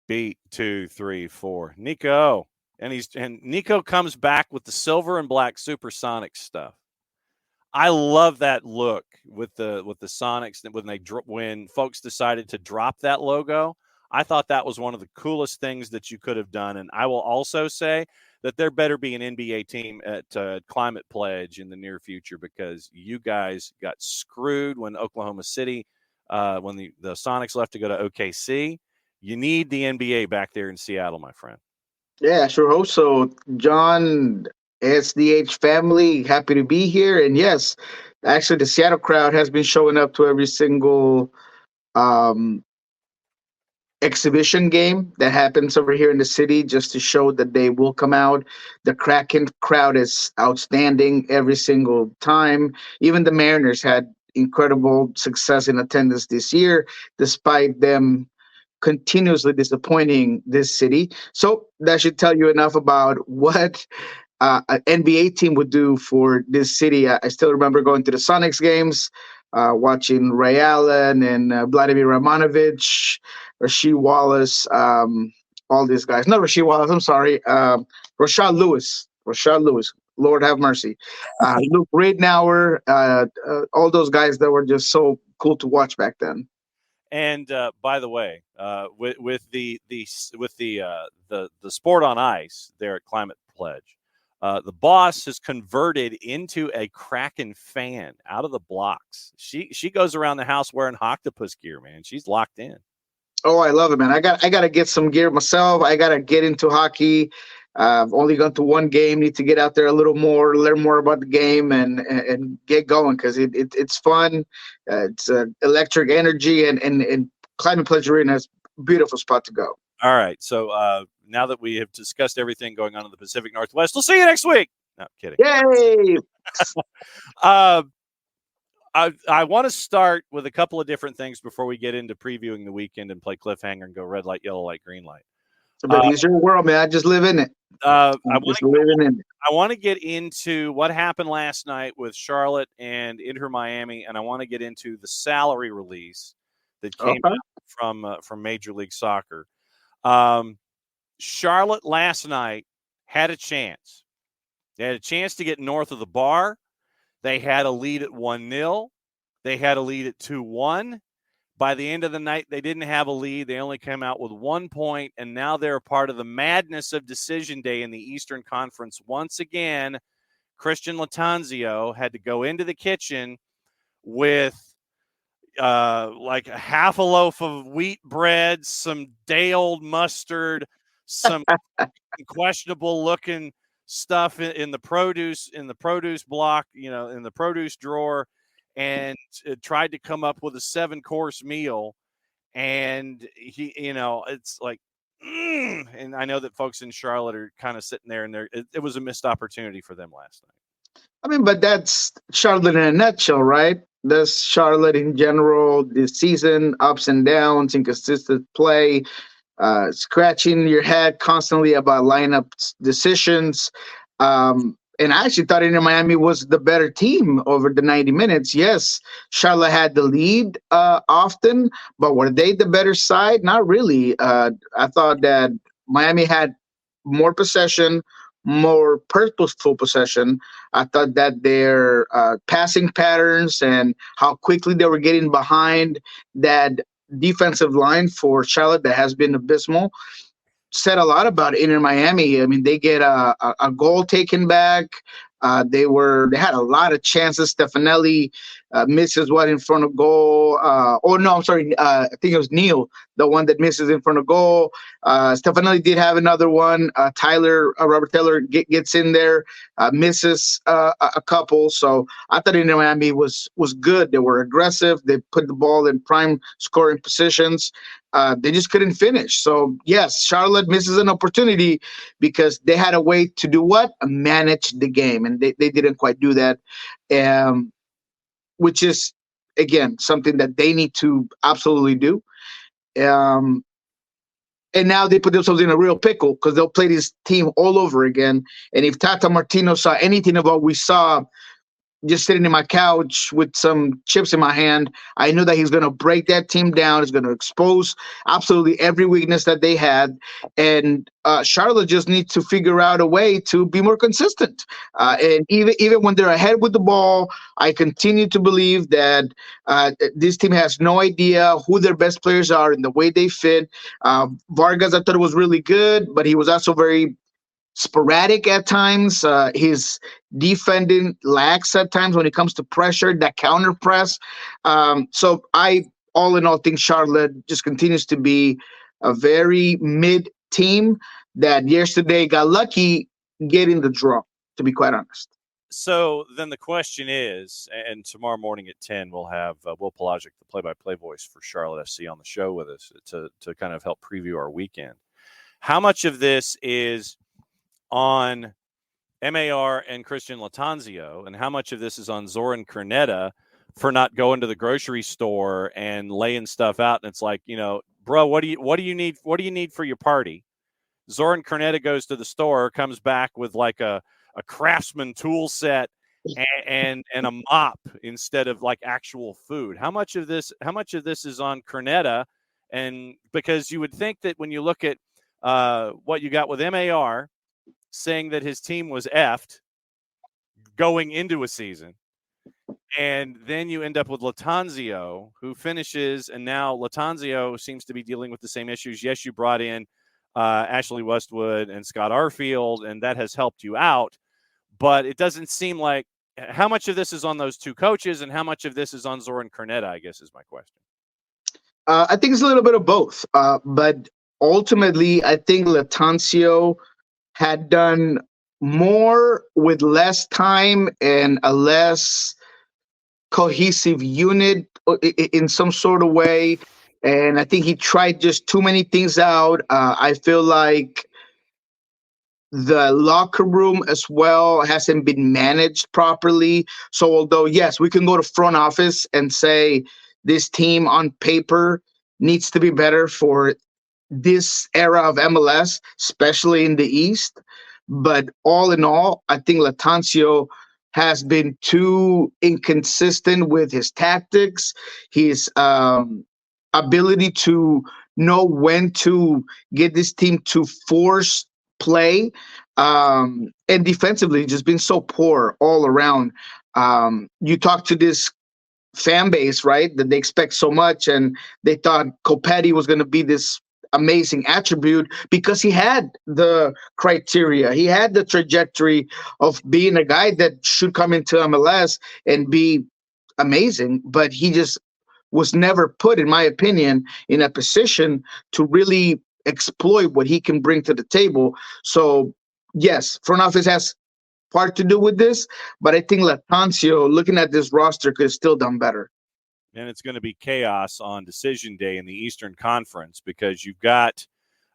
Beat 2, 3, 4. Niko. And Niko comes back with the silver and black supersonic stuff. I love that look with the Sonics when folks decided to drop that logo. I thought that was one of the coolest things that you could have done. And I will also say that there better be an NBA team at Climate Pledge in the near future, because you guys got screwed when Oklahoma City, when the Sonics left to go to OKC. You need the NBA back there in Seattle, my friend. Yeah, I sure hope so. John, SDH family, happy to be here. And yes, actually, the Seattle crowd has been showing up to every single um, exhibition game that happens over here in the city, just to show that they will come out. The Kraken crowd is outstanding every single time. Even the Mariners had incredible success in attendance this year, despite them continuously disappointing this city. So that should tell you enough about what an NBA team would do for this city. I still remember going to the Sonics games, watching Ray Allen and Vladimir Romanovich, Rasheed Wallace, all these guys. Not Rasheed Wallace, I'm sorry. Rashad Lewis. Rashad Lewis. Lord have mercy. Luke Ridnour, all those guys that were just so cool to watch back then. And by the way, with the sport on ice there at Climate Pledge, the boss has converted into a Kraken fan out of the blocks. She goes around the house wearing octopus gear, man. She's locked in. Oh, I love it, man. I got to get some gear myself. I got to get into hockey. I've only gone to one game. Need to get out there a little more, learn more about the game, and get going, because it's fun. It's electric energy, and Climate Pledge Arena is a beautiful spot to go. All right. So now that we have discussed everything going on in the Pacific Northwest, we'll see you next week. No, kidding. Yay! I want to start with a couple of different things before we get into previewing the weekend and play cliffhanger and go red light, yellow light, green light. It's your world, man. I just live in it. I want to get into what happened last night with Charlotte and Inter Miami, and I want to get into the salary release that came out from Major League Soccer. Charlotte last night had a chance. They had a chance to get north of the bar. They had a lead at 1-0. They had a lead at 2-1. By the end of the night, they didn't have a lead. They only came out with 1 point, and now they're a part of the madness of Decision Day in the Eastern Conference. Once again, Christian Latanzio had to go into the kitchen with like a half a loaf of wheat bread, some day-old mustard, some questionable looking stuff in the produce block, in the produce drawer, and tried to come up with a 7-course meal. And he, it's like, and I know that folks in Charlotte are kind of sitting there, and it was a missed opportunity for them last night. I mean, but that's Charlotte in a nutshell, right? That's Charlotte in general this season, ups and downs, inconsistent play, scratching your head constantly about lineup decisions. And I actually thought Inter Miami was the better team over the 90 minutes. Yes, Charlotte had the lead often, but were they the better side? Not really. I thought that Miami had more possession, more purposeful possession. I thought that their passing patterns and how quickly they were getting behind that defensive line for Charlotte that has been abysmal said a lot about Inter Miami. I mean, they get a goal taken back. They had a lot of chances. Stefanelli misses one in front of goal. I think it was Neal, the one that misses in front of goal. Stefanelli did have another one. Robert Taylor gets in there, misses a couple. So I thought Inter Miami was good. They were aggressive. They put the ball in prime scoring positions. They just couldn't finish. So, yes, Charlotte misses an opportunity because they had a way to do what? Manage the game, and they didn't quite do that, which is, again, something that they need to absolutely do. And now they put themselves in a real pickle because they'll play this team all over again. And if Tata Martino saw anything of what we saw just sitting in my couch with some chips in my hand. I knew that he's going to break that team down. He's going to expose absolutely every weakness that they had. And Charlotte just needs to figure out a way to be more consistent. And even when they're ahead with the ball, I continue to believe that this team has no idea who their best players are and the way they fit. Vargas, I thought it was really good, but he was also very sporadic at times. His defending lacks at times when it comes to pressure, that counter press. So I, all in all, think Charlotte just continues to be a very mid team that yesterday got lucky getting the draw, to be quite honest. So then the question is, and tomorrow morning at 10, we'll have Will Pelagic, the play-by-play voice for Charlotte FC, on the show with us to kind of help preview our weekend. How much of this is on MAR and Christian Latanzio, and how much of this is on Zoran Cornetta for not going to the grocery store and laying stuff out? And it's like, bro, what do you need? What do you need for your party? Zoran Cornetta goes to the store, comes back with like a Craftsman tool set and a mop instead of like actual food. How much of this is on Cornetta? And because you would think that when you look at what you got with MAR saying that his team was effed going into a season, and then you end up with Latanzio, who finishes, and now Latanzio seems to be dealing with the same issues. Yes, you brought in Ashley Westwood and Scott Arfield, and that has helped you out. But it doesn't seem like how much of this is on those two coaches and how much of this is on Zoran Cornetta, I guess, is my question. I think it's a little bit of both. But ultimately, I think Latanzio had done more with less time and a less cohesive unit in some sort of way. And I think he tried just too many things out. I feel like the locker room as well hasn't been managed properly. So although, yes, we can go to front office and say this team on paper needs to be better for this era of MLS, especially in the East. But all in all, I think Latanzio has been too inconsistent with his tactics, his ability to know when to get this team to force play, and defensively just been so poor all around. You talk to this fan base, right, that they expect so much, and they thought Copetti was going to be this amazing attribute because he had the criteria, he had the trajectory of being a guy that should come into MLS and be amazing, but he just was never put, in my opinion, in a position to really exploit what he can bring to the table. So yes, front office has part to do with this, but I think Latanzio, looking at this roster, could have still done better. And it's going to be chaos on decision day in the Eastern Conference because you've got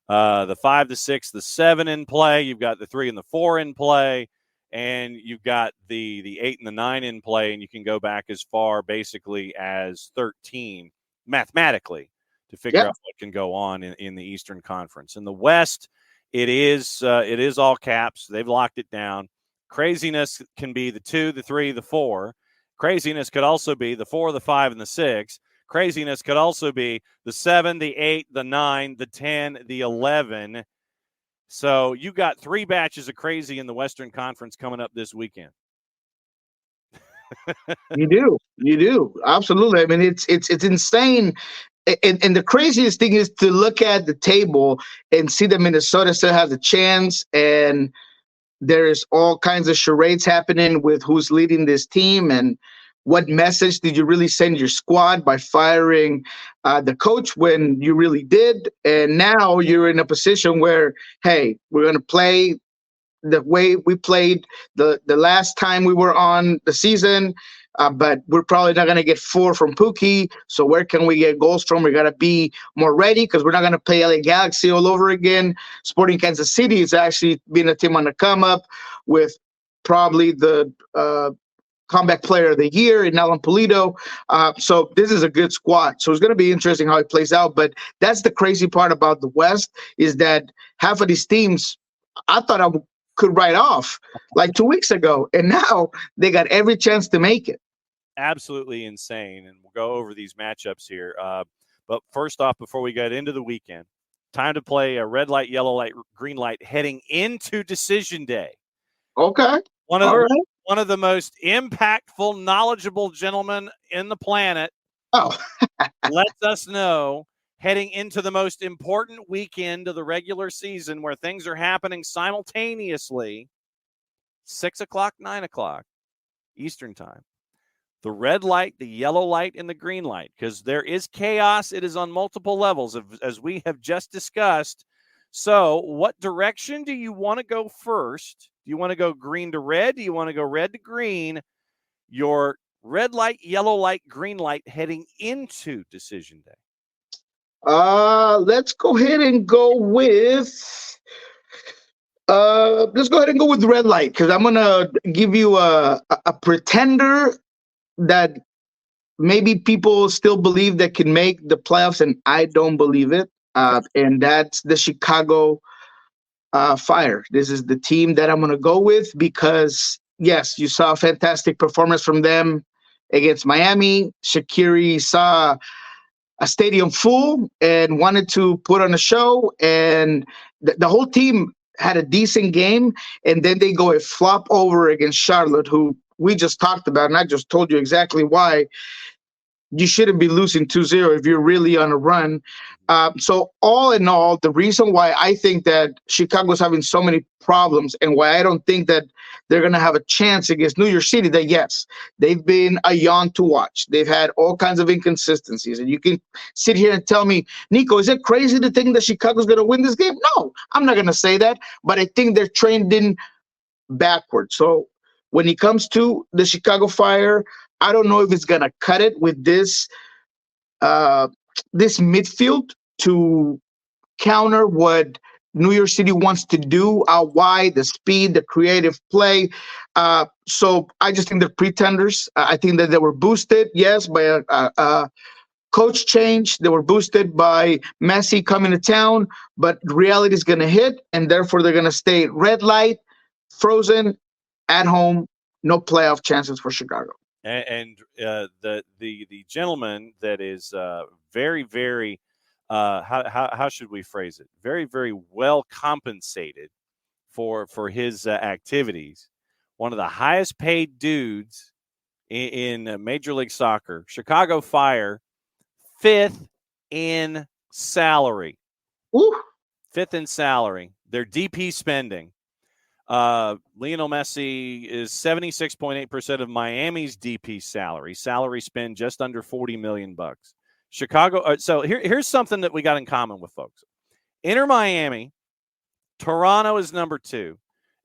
the 5, the 6, the 7 in play. You've got the 3 and the 4 in play. And you've got the 8 and the 9 in play. And you can go back as far basically as 13 mathematically to figure out what can go on in the Eastern Conference. In the West, it is all caps. They've locked it down. Craziness can be the 2, the 3, the 4. Craziness could also be the 4, the 5, and the 6. Craziness could also be the 7, the 8, the 9, the 10, the 11. So you got 3 batches of crazy in the Western Conference coming up this weekend. You do. Absolutely. I mean, it's insane. And the craziest thing is to look at the table and see that Minnesota still has a chance, and there's all kinds of charades happening with who's leading this team and what message did you really send your squad by firing the coach when you really did. And now you're in a position where, hey, we're going to play the way we played the last time we were on the season, but we're probably not going to get 4 from Pookie. So where can we get goals from? We got to be more ready because we're not going to play LA Galaxy all over again. Sporting Kansas City is actually being a team on the come up with probably the comeback player of the year in Alan Pulido. So this is a good squad. So it's going to be interesting how it plays out. But that's the crazy part about the West is that half of these teams, I thought could write off like 2 weeks ago, and now they got every chance to make it. Absolutely insane, and we'll go over these matchups here. But first off, before we get into the weekend, time to play a red light, yellow light, green light heading into decision day. Okay. One of the most impactful, knowledgeable gentlemen in the planet lets us know heading into the most important weekend of the regular season where things are happening simultaneously, 6 o'clock, 9 o'clock Eastern time. The red light, the yellow light, and the green light, because there is chaos. It is on multiple levels, as we have just discussed. So what direction do you want to go first? Do you want to go green to red? Do you want to go red to green? Your red light, yellow light, green light heading into decision day. Let's go ahead and go with the red light, because I'm gonna give you a pretender that maybe people still believe that can make the playoffs, and I don't believe it. And that's the Chicago Fire. This is the team that I'm gonna go with because yes, you saw a fantastic performance from them against Miami. Shaqiri saw a stadium full and wanted to put on a show, and the whole team had a decent game, and then they go and flop over against Charlotte, who we just talked about, and I just told you exactly why you shouldn't be losing 2-0 if you're really on a run. So all in all, the reason why I think that Chicago's having so many problems and why I don't think that they're going to have a chance against New York City, that yes, they've been a yawn to watch. They've had all kinds of inconsistencies. And you can sit here and tell me, Niko, is it crazy to think that Chicago's going to win this game? No, I'm not going to say that. But I think they're trending backwards. So when it comes to the Chicago Fire, I don't know if it's going to cut it with this midfield to counter what New York City wants to do out wide, the speed, the creative play. So I just think they're pretenders. I think that they were boosted, yes, by a coach change. They were boosted by Messi coming to town, but reality is going to hit, and therefore they're going to stay red light, frozen, at home, no playoff chances for Chicago. And the gentleman that is very, very how should we phrase it? Very, very well compensated for his activities. One of the highest paid dudes in Major League Soccer. Chicago Fire, 5th in salary. Ooh. 5th in salary. Their DP spending. Lionel Messi is 76.8% of Miami's DP salary spend just under $40 million. Chicago. So here's something that we got in common with folks. Inter Miami, Toronto is number 2,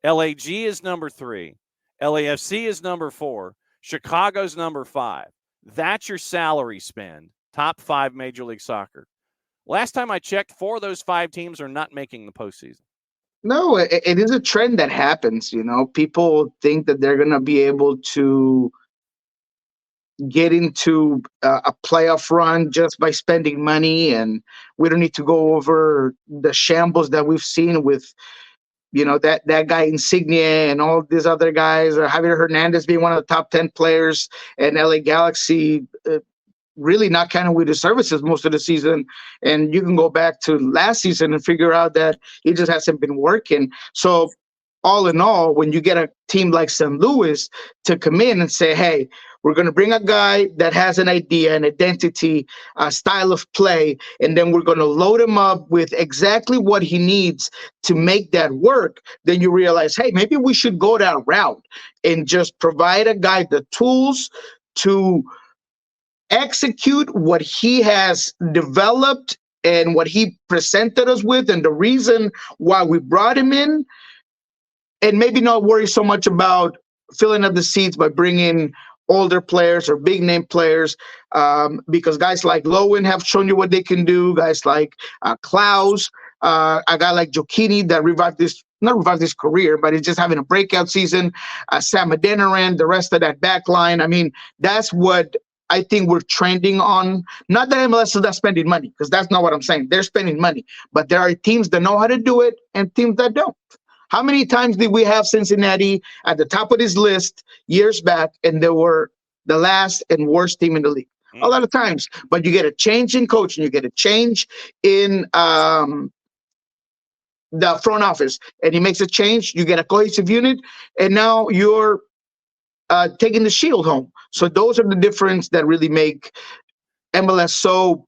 LAG is number 3, LAFC is number 4, Chicago's number 5. That's your salary spend. Top 5 Major League Soccer. Last time I checked, 4 of those 5 teams are not making the postseason. No, it is a trend that happens. You know, people think that they're going to be able to get into a playoff run just by spending money, and we don't need to go over the shambles that we've seen with, you know, that guy Insignia and all these other guys, Javier Hernandez being one of the top 10 players, and LA Galaxy really not counting with his services most of the season. And you can go back to last season and figure out that he just hasn't been working. So all in all, when you get a team like St. Louis to come in and say, hey, we're going to bring a guy that has an idea, an identity, a style of play, and then we're going to load him up with exactly what he needs to make that work, then you realize, hey, maybe we should go that route and just provide a guy the tools to execute what he has developed and what he presented us with and the reason why we brought him in, and maybe not worry so much about filling up the seats by bringing older players or big name players, because guys like Lowen have shown you what they can do. Guys like Klaus, a guy like Giochini that not revived his career, but he's just having a breakout season. Sam Adeniran, the rest of that back line. I mean, that's what I think we're trending on. Not that MLS is not spending money, because that's not what I'm saying. They're spending money, but there are teams that know how to do it and teams that don't. How many times did we have Cincinnati at the top of this list years back, and they were the last and worst team in the league? A lot of times. But you get a change in coaching, you get a change in the front office, and he makes a change. You get a cohesive unit, and now you're taking the shield home. So those are the difference that really make MLS so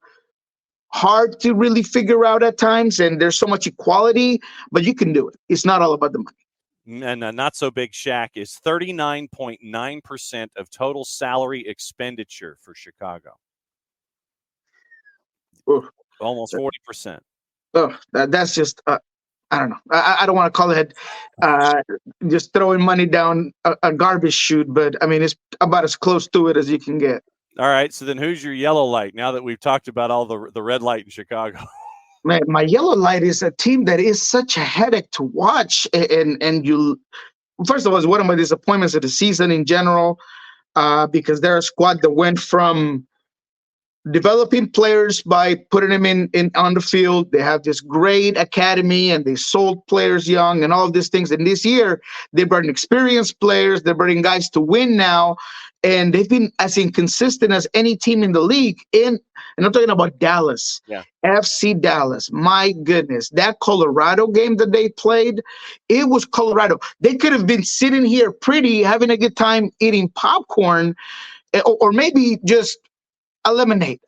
hard to really figure out at times. And there's so much equality, but you can do it. It's not all about the money. And Not So Big Shaq is 39.9% of total salary expenditure for Chicago. Ooh. Almost 40%. Oh, that's just I don't know. I don't want to call it just throwing money down a garbage chute, but I mean, it's about as close to it as you can get. All right. So then who's your yellow light now that we've talked about all the red light in Chicago? Man, my yellow light is a team that is such a headache to watch. And you, first of all, it's one of my disappointments of the season in general, because they're a squad that went from developing players by putting them in on the field. They have this great academy, and they sold players young and all of these things. And this year, they brought in experienced players. They're bringing guys to win now, and they've been as inconsistent as any team in the league. And I'm talking about Dallas, FC Dallas. My goodness, that Colorado game that they played, it was Colorado. They could have been sitting here pretty, having a good time eating popcorn, or maybe just eliminate,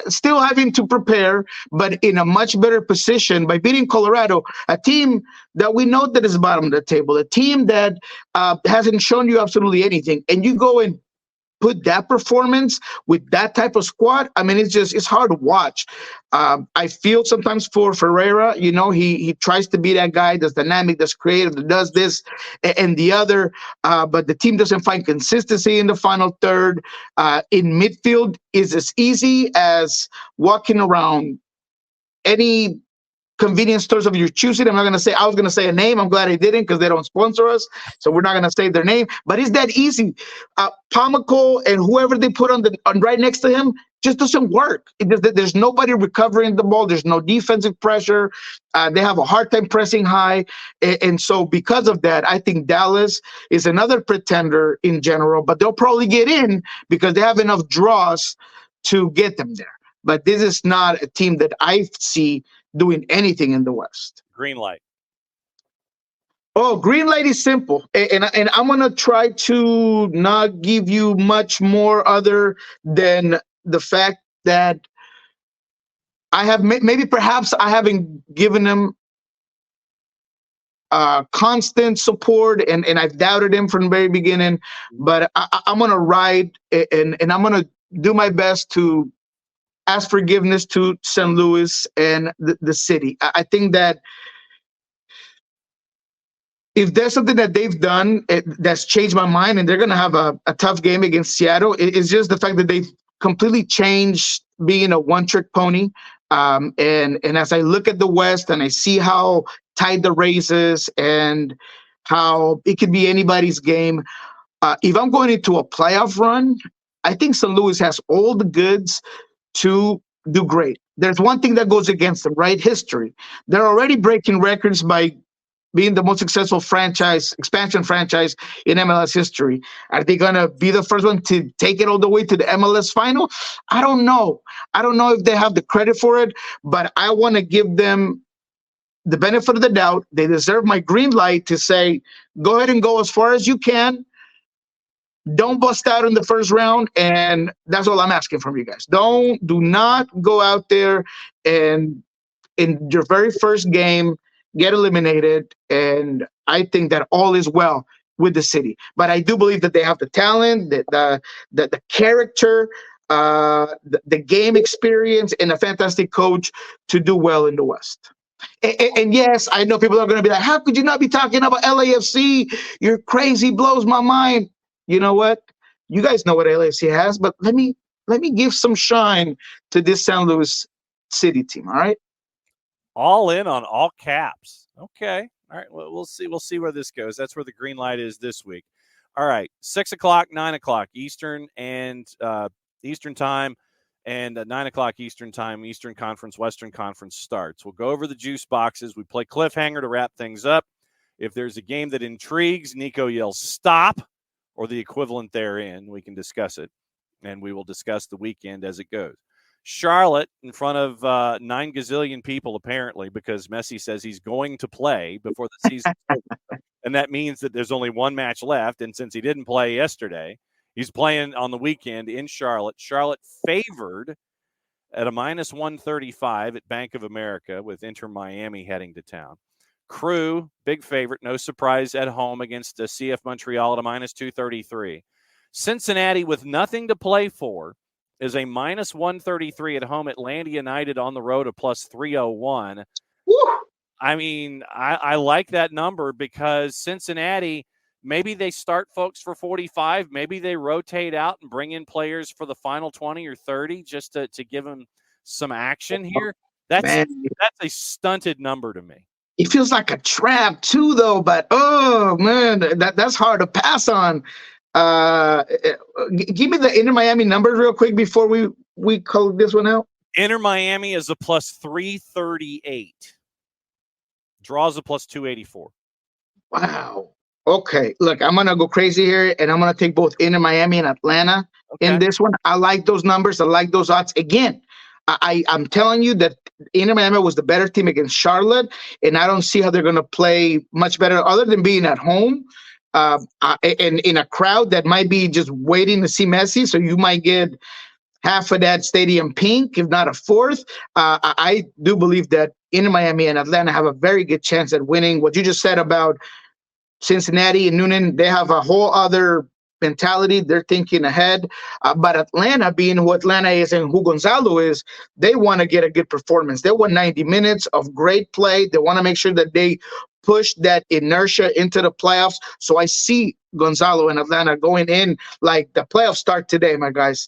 still having to prepare, but in a much better position by beating Colorado, a team that we know that is bottom of the table, a team that hasn't shown you absolutely anything. And you go and put that performance with that type of squad. I mean, it's hard to watch. I feel sometimes for Ferreira, he tries to be that guy that's dynamic, that's creative, that does this and the other, but the team doesn't find consistency in the final third. In midfield is as easy as walking around any convenience stores of your choosing. I was going to say a name. I'm glad I didn't, because they don't sponsor us, so we're not going to say their name. But it's that easy. Pamako and whoever they put on right next to him just doesn't work. There's nobody recovering the ball. There's no defensive pressure. They have a hard time pressing high, and so because of that, I think Dallas is another pretender in general. But they'll probably get in because they have enough draws to get them there. But this is not a team that I see doing anything in the West. Green light. Oh, green light is simple. And I'm going to try to not give you much more other than the fact that I have perhaps I haven't given him constant support, and I've doubted him from the very beginning. But I'm going to ride, and I'm going to do my best to ask forgiveness to St. Louis and the city. I think that if there's something that they've done that's changed my mind, and they're going to have a tough game against Seattle, it's just the fact that they've completely changed being a one-trick pony. And as I look at the West and I see how tight the race is and how it could be anybody's game, if I'm going into a playoff run, I think St. Louis has all the goods to do great. There's one thing that goes against them, right? History. They're already breaking records by being the most successful expansion franchise in MLS history. Are they going to be the first one to take it all the way to the MLS final? I don't know. I don't know if they have the credit for it, but I want to give them the benefit of the doubt. They deserve my green light to say, go ahead and go as far as you can. Don't bust out in the first round, and that's all I'm asking from you guys. Do not go out there and in your very first game get eliminated. And I think that all is well with the city. But I do believe that they have the talent, the character, the game experience, and a fantastic coach to do well in the West. And yes, I know people are going to be like, how could you not be talking about LAFC? You're crazy, blows my mind. You know what? You guys know what LAFC has, but let me give some shine to this San Luis City team, all right? All in on all caps. Okay. All right. Well, we'll see. We'll see where this goes. That's where the green light is this week. All right. 6 o'clock, 9 o'clock Eastern and Eastern time, and 9 o'clock Eastern time, Eastern Conference, Western Conference starts. We'll go over the juice boxes. We play cliffhanger to wrap things up. If there's a game that intrigues, Niko yells stop or the equivalent therein. We can discuss it, and we will discuss the weekend as it goes. Charlotte in front of 9 gazillion people, apparently, because Messi says he's going to play before the season. And that means that there's only one match left. And since he didn't play yesterday, he's playing on the weekend in Charlotte. Charlotte favored at a minus 135 at Bank of America with Inter Miami heading to town. Crew, big favorite, no surprise, at home against CF Montreal at a minus 233. Cincinnati, with nothing to play for, is a minus 133 at home. Atlanta United on the road, a plus 301. Woo! I mean, I like that number because Cincinnati, maybe they start folks for 45. Maybe they rotate out and bring in players for the final 20 or 30 just to give them some action here. That's a stunted number to me. It feels like a trap too, though. But oh man, that's hard to pass on. Give me the Inter Miami numbers real quick before we close this one out. Inter Miami is a plus 338. Draws a plus 284. Wow. Okay. Look, I'm gonna go crazy here, and I'm gonna take both Inter Miami and Atlanta in this one. I like those numbers. I like those odds. Again, I'm telling you that Inter Miami was the better team against Charlotte, and I don't see how they're gonna play much better other than being at home. And in a crowd that might be just waiting to see Messi, so you might get half of that stadium pink, if not a fourth. I do believe that Inter Miami and Atlanta have a very good chance at winning. What you just said about Cincinnati and Noonan, they have a whole other mentality. They're thinking ahead. But Atlanta, being who Atlanta is and who Gonzalo is, they want to get a good performance. They want 90 minutes of great play. They want to make sure that they push that inertia into the playoffs. So I see Gonzalo and Atlanta going in like the playoffs start today, my guys.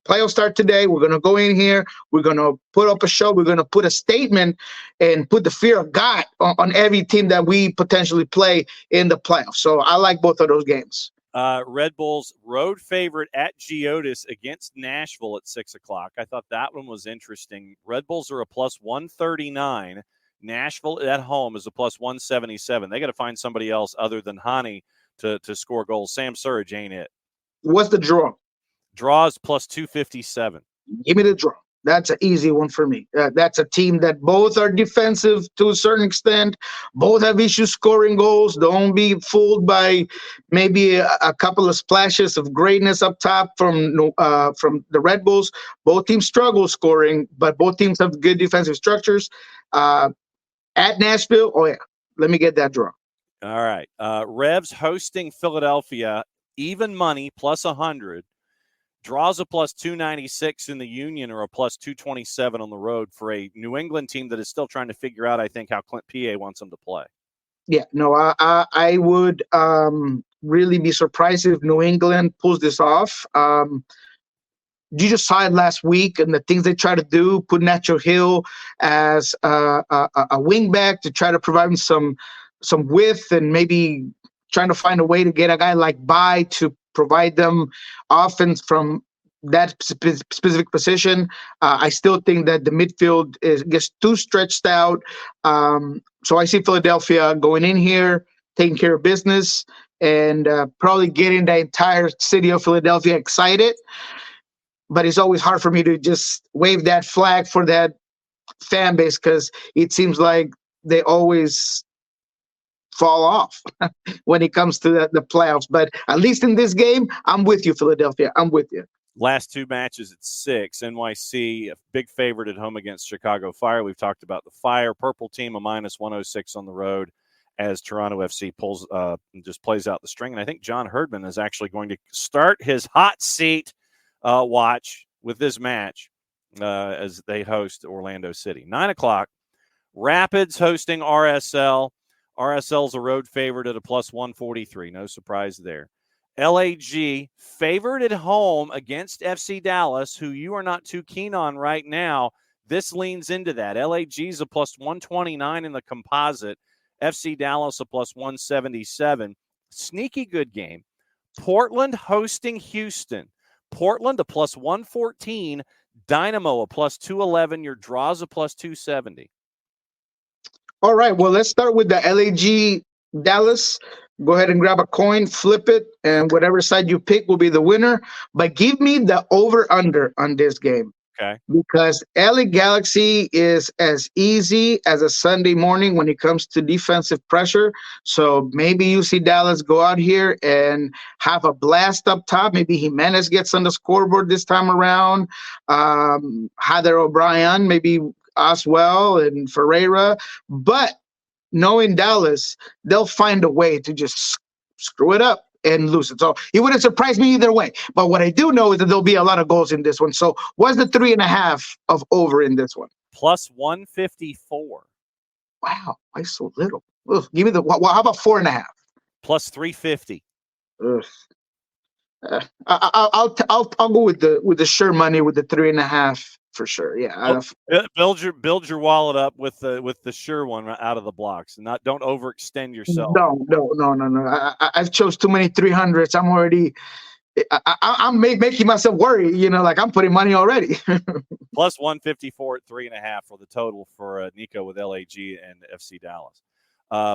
Playoffs start today. We're going to go in here. We're going to put up a show. We're going to put a statement and put the fear of God on every team that we potentially play in the playoffs. So I like both of those games. Red Bulls road favorite at Geodis against Nashville at 6 o'clock. I thought that one was interesting. Red Bulls are a plus 139. Nashville at home is a plus 177. They got to find somebody else other than Hani to score goals. Sam Surridge ain't it. What's the draw? Draws plus 257. Give me the draw. That's an easy one for me. That's a team that both are defensive to a certain extent. Both have issues scoring goals. Don't be fooled by maybe a couple of splashes of greatness up top from the Red Bulls. Both teams struggle scoring, but both teams have good defensive structures. At Nashville, oh yeah, let me get that draw. All right. Revs hosting Philadelphia, even money, plus 100. Draws a plus 296 in the Union or a plus 227 on the road for a New England team that is still trying to figure out, I think, how Clint P.A. wants them to play. Yeah, no, I would really be surprised if New England pulls this off. You just saw it last week and the things they try to do, put Nacho Hill as a wing back to try to provide him some width and maybe trying to find a way to get a guy like Bai to provide them offense from that specific position. I still think that the midfield gets too stretched out. So I see Philadelphia going in here, taking care of business, and probably getting the entire city of Philadelphia excited. But it's always hard for me to just wave that flag for that fan base because it seems like they always fall off when it comes to the playoffs. But at least in this game, I'm with you, Philadelphia. I'm with you. Last two matches at 6. NYC, a big favorite at home against Chicago Fire. We've talked about the Fire. Purple team, a minus 106 on the road as Toronto FC pulls just plays out the string. And I think John Herdman is actually going to start his hot seat watch with this match as they host Orlando City. 9 o'clock, Rapids hosting RSL. RSL's a road favorite at a plus 143. No surprise there. LAG favored at home against FC Dallas, who you are not too keen on right now. This leans into that. LAG's a plus 129 in the composite. FC Dallas a plus 177. Sneaky good game. Portland hosting Houston. Portland a plus 114. Dynamo a plus 211. Your draws a plus 270. All right. Well, let's start with the LAG Dallas. Go ahead and grab a coin, flip it, and whatever side you pick will be the winner. But give me the over-under on this game. Okay. Because LA Galaxy is as easy as a Sunday morning when it comes to defensive pressure. So maybe you see Dallas go out here and have a blast up top. Maybe Jimenez gets on the scoreboard this time around. Heather O'Brien, maybe as well, and Ferreira. But knowing Dallas, they'll find a way to just screw it up and lose it. So it wouldn't surprise me either way. But what I do know is that there'll be a lot of goals in this one. So what's the 3.5 of over in this one? Plus 154. Wow, why so little? Ugh, give me the. Well, how about 4.5? Plus 350. Ugh. I'll go with the sure money with the 3.5 for sure. Yeah. Build your wallet up with the sure one out of the blocks, and don't overextend yourself. No. I've chose too many 300s. I'm already. I'm making myself worry. Like I'm putting money already. Plus 154 at 3.5 for the total for Niko with LAG and FC Dallas.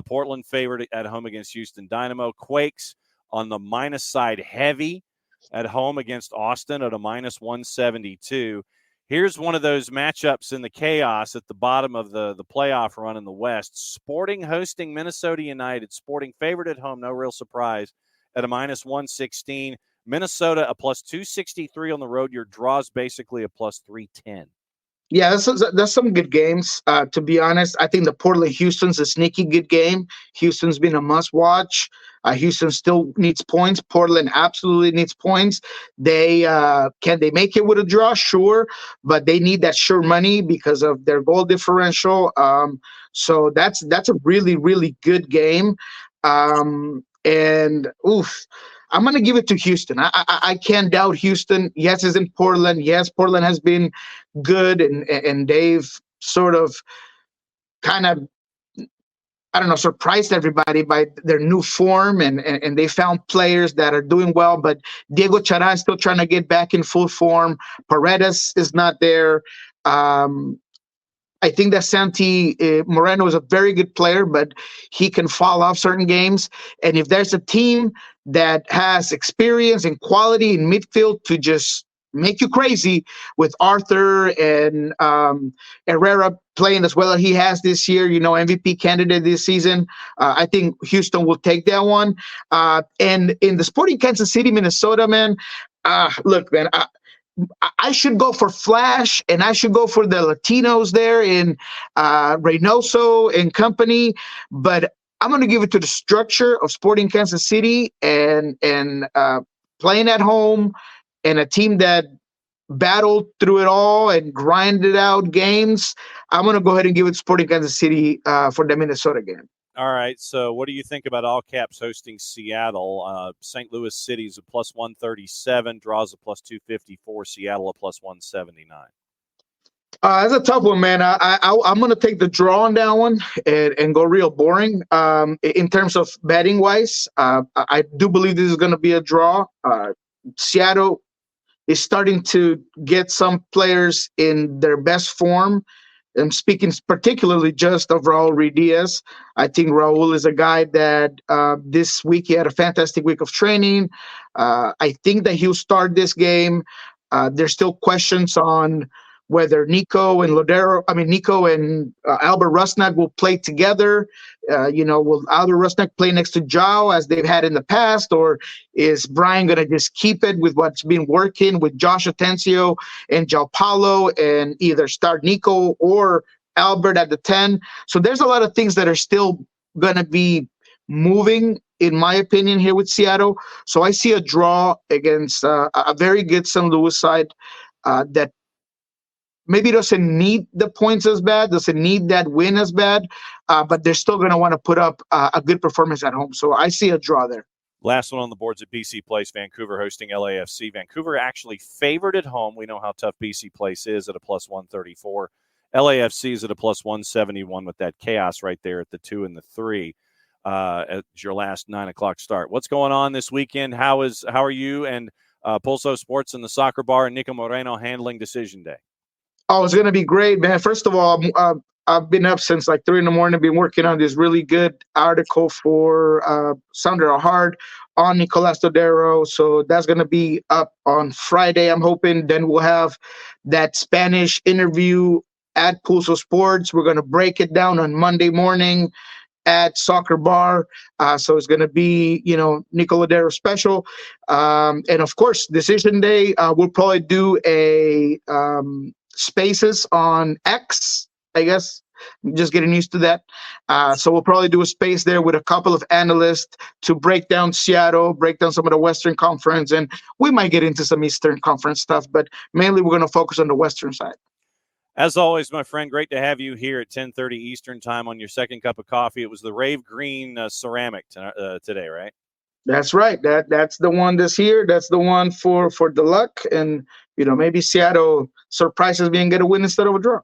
Portland favored at home against Houston Dynamo. Quakes on the minus side heavy at home against Austin at a minus 172. Here's one of those matchups in the chaos at the bottom of the playoff run in the West. Sporting hosting Minnesota United. Sporting favored at home, no real surprise, at a minus 116. Minnesota a plus 263 on the road. Your draw's basically a plus 310. Yeah, that's some good games. To be honest, I think the Portland-Houston's a sneaky good game. Houston's been a must-watch. Houston still needs points. Portland absolutely needs points. Can they make it with a draw? Sure, but they need that sure money because of their goal differential. So that's a really, really good game. And I'm going to give it to Houston. I can't doubt Houston. Yes, it's in Portland. Yes, Portland has been good, and they've sort of kind of, I don't know, surprised everybody by their new form, and they found players that are doing well. But Diego Chara is still trying to get back in full form. Paredes is not there. I think that Santi Moreno is a very good player, but he can fall off certain games. And if there's a team that has experience and quality in midfield to just make you crazy with Arthur and Herrera playing as well as he has this year, MVP candidate this season, I think Houston will take that one. And in the Sporting Kansas City, Minnesota, man, look, man, I should go for Flash, and I should go for the Latinos there in Reynoso and company, but I'm going to give it to the structure of Sporting Kansas City and playing at home and a team that battled through it all and grinded out games. I'm going to go ahead and give it to Sporting Kansas City for the Minnesota game. All right, so what do you think about All Caps hosting Seattle? St. Louis City's a plus 137, draws a plus 254, Seattle a plus 179. That's a tough one, man. I'm going to take the draw on that one and go real boring. In terms of betting wise, I do believe this is going to be a draw. Seattle is starting to get some players in their best form. I'm speaking particularly just of Raul Ruiz. I think Raul is a guy that this week he had a fantastic week of training. I think that he'll start this game. There's still questions on whether Niko and Albert Rusnak will play together. Will Albert Rusnak play next to João as they've had in the past, or is Brian going to just keep it with what's been working with Josh Atencio and João Paulo and either start Niko or Albert at the 10? So there's a lot of things that are still going to be moving, in my opinion, here with Seattle. So I see a draw against a very good St. Louis side that maybe doesn't need the points as bad, doesn't need that win as bad, but they're still going to want to put up a good performance at home. So I see a draw there. Last one on the boards at BC Place, Vancouver hosting LAFC. Vancouver actually favored at home. We know how tough BC Place is at a plus 134. LAFC is at a plus 171 with that chaos right there at the 2 and the 3 at your last 9 o'clock start. What's going on this weekend? How are you and Pulso Sports and the Soccer Bar and Niko Moreno handling Decision Day? Oh, it's going to be great, man. First of all, I've been up since like 3 in the morning. Been working on this really good article for Sounder Hard on Nicolas Todero. So that's going to be up on Friday, I'm hoping. Then we'll have that Spanish interview at Pulso Sports. We're going to break it down on Monday morning at Soccer Bar. So it's going to be, Nico Ladero special. And of course, Decision Day, we'll probably do a Spaces on X, I guess. I'm just getting used to that. So we'll probably do a space there with a couple of analysts to break down Seattle, break down some of the Western Conference, and we might get into some Eastern Conference stuff, but mainly we're going to focus on the Western side. As always, my friend, great to have you here at 10:30 Eastern time on your second cup of coffee. It was the Rave Green ceramic today, right? That's right. That's the one this year. That's the one for the luck, and maybe Seattle surprises me and get a win instead of a draw.